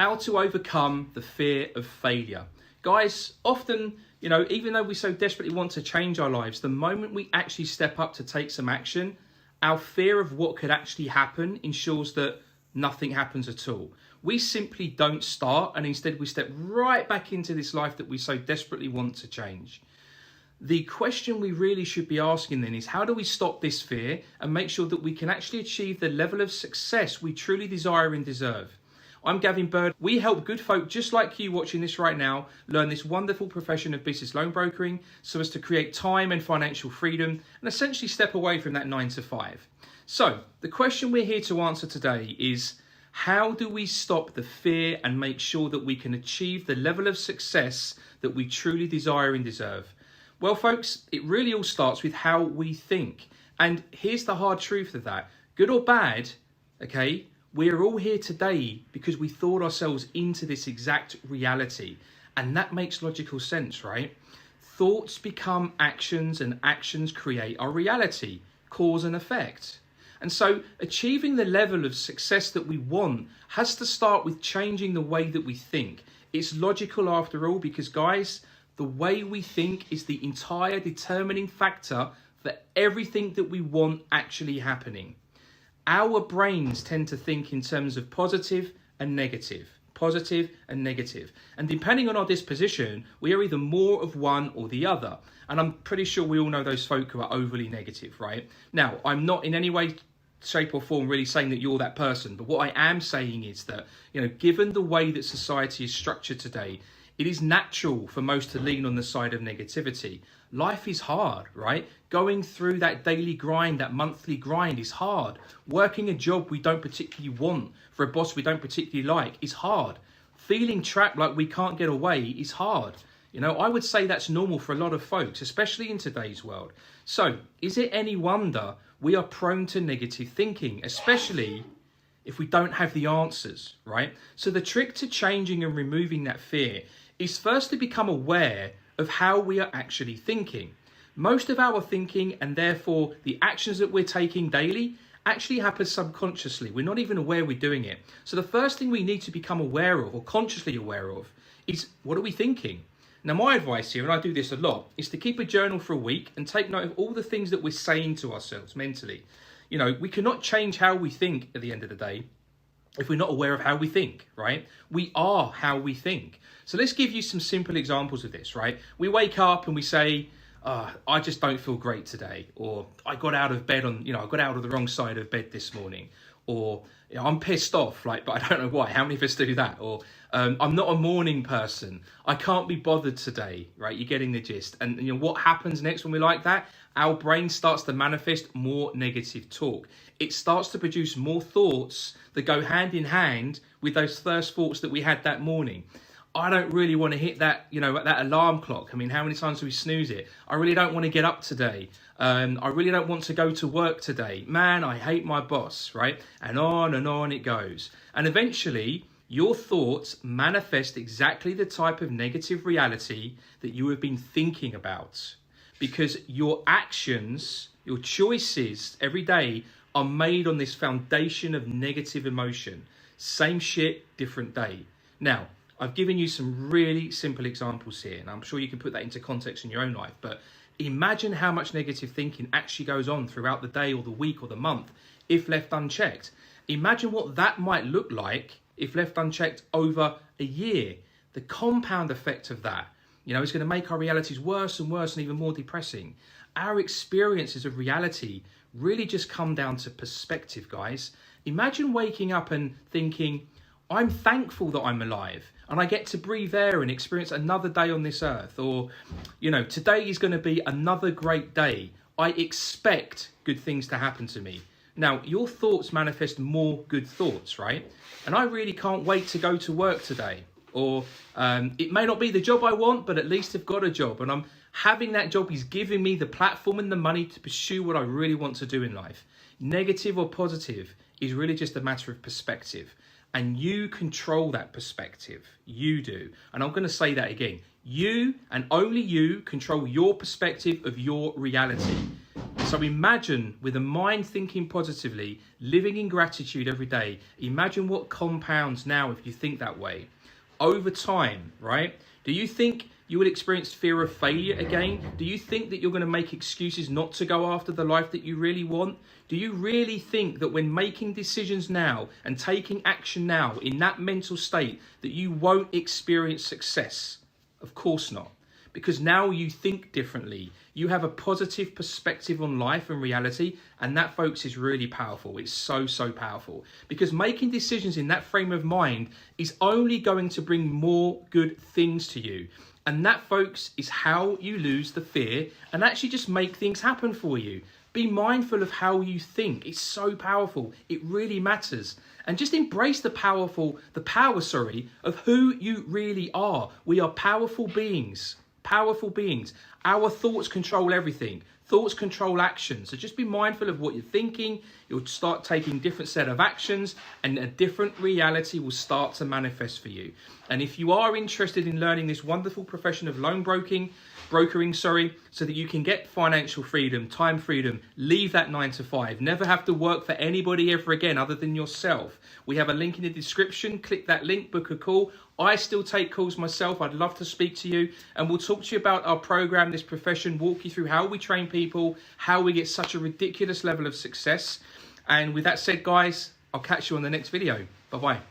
how to overcome the fear of failure. Guys, often, even though we so desperately want to change our lives, the moment we actually step up to take some action, our fear of what could actually happen ensures that nothing happens at all. We simply don't start, and instead we step right back into this life that we so desperately want to change. The question we really should be asking then is, how do we stop this fear and make sure that we can actually achieve the level of success we truly desire and deserve? I'm Gavin Bird. We help good folk just like you watching this right now learn this wonderful profession of business loan brokering so as to create time and financial freedom and essentially step away from that 9 to 5. So the question we're here to answer today is, how do we stop the fear and make sure that we can achieve the level of success that we truly desire and deserve? Well, folks, it really all starts with how we think. And here's the hard truth of that. Good or bad, okay, we're all here today because we thought ourselves into this exact reality. And that makes logical sense, right? Thoughts become actions and actions create our reality, cause and effect. And so achieving the level of success that we want has to start with changing the way that we think. It's logical after all, because guys, the way we think is the entire determining factor for everything that we want actually happening. Our brains tend to think in terms of positive and negative. And depending on our disposition, we are either more of one or the other. And I'm pretty sure we all know those folk who are overly negative, right? Now, I'm not in any way, shape or form really saying that you're that person. But what I am saying is that, given the way that society is structured today, it is natural for most to lean on the side of negativity. Life is hard, right? Going through that daily grind, that monthly grind is hard. Working a job we don't particularly want for a boss we don't particularly like is hard. Feeling trapped like we can't get away is hard. I would say that's normal for a lot of folks, especially in today's world. So is it any wonder we are prone to negative thinking, especially if we don't have the answers, right? So the trick to changing and removing that fear is first to become aware of how we are actually thinking. Most of our thinking, and therefore the actions that we're taking daily, actually happens subconsciously. We're not even aware we're doing it. So the first thing we need to become aware of, or consciously aware of, is what are we thinking? Now my advice here, and I do this a lot, is to keep a journal for a week and take note of all the things that we're saying to ourselves mentally. We cannot change how we think at the end of the day if we're not aware of how we think, right? We are how we think. So let's give you some simple examples of this, right? We wake up and we say, I just don't feel great today. Or I got out of bed I got out of the wrong side of bed this morning. Or I'm pissed off, but I don't know why. How many of us do that? Or I'm not a morning person. I can't be bothered today, right? You're getting the gist. And what happens next when we like that? Our brain starts to manifest more negative talk. It starts to produce more thoughts that go hand in hand with those first thoughts that we had that morning. I don't really want to hit that, that alarm clock. I mean, how many times do we snooze it? I really don't want to get up today. I really don't want to go to work today. Man, I hate my boss, right? And on it goes. And eventually, your thoughts manifest exactly the type of negative reality that you have been thinking about. Because your actions, your choices every day are made on this foundation of negative emotion. Same shit, different day. Now, I've given you some really simple examples here, and I'm sure you can put that into context in your own life, but imagine how much negative thinking actually goes on throughout the day or the week or the month if left unchecked. Imagine what that might look like if left unchecked over a year. The compound effect of that, is going to make our realities worse and worse and even more depressing. Our experiences of reality really just come down to perspective, guys. Imagine waking up and thinking, I'm thankful that I'm alive and I get to breathe air and experience another day on this earth. Or, today is going to be another great day. I expect good things to happen to me. Now, your thoughts manifest more good thoughts, right? And I really can't wait to go to work today. Or it may not be the job I want, but at least I've got a job. And I'm having that job is giving me the platform and the money to pursue what I really want to do in life. Negative or positive is really just a matter of perspective. And you control that perspective. You do. And I'm going to say that again. You and only you control your perspective of your reality. So imagine, with a mind thinking positively, living in gratitude every day, imagine what compounds now if you think that way. Over time, right? Do you think you will experience fear of failure again? Do you think that you're going to make excuses not to go after the life that you really want? Do you really think that when making decisions now and taking action now in that mental state that you won't experience success? Of course not. Because now you think differently. You have a positive perspective on life and reality, and that, folks, is really powerful. It's so, so powerful. Because making decisions in that frame of mind is only going to bring more good things to you. And that, folks, is how you lose the fear and actually just make things happen for you. Be mindful of how you think. It's so powerful. It really matters. And just embrace the power, of who you really are. We are powerful beings. Powerful beings. Our thoughts control everything. Thoughts control actions. So just be mindful of what you're thinking. You'll start taking different set of actions, and a different reality will start to manifest for you. And if you are interested in learning this wonderful profession of loan brokering, so that you can get financial freedom, time freedom, leave that 9 to 5, never have to work for anybody ever again other than yourself. We have a link in the description. Click that link, book a call. I still take calls myself. I'd love to speak to you, and we'll talk to you about our program, this profession, walk you through how we train people, how we get such a ridiculous level of success. And with that said, guys, I'll catch you on the next video. Bye-bye.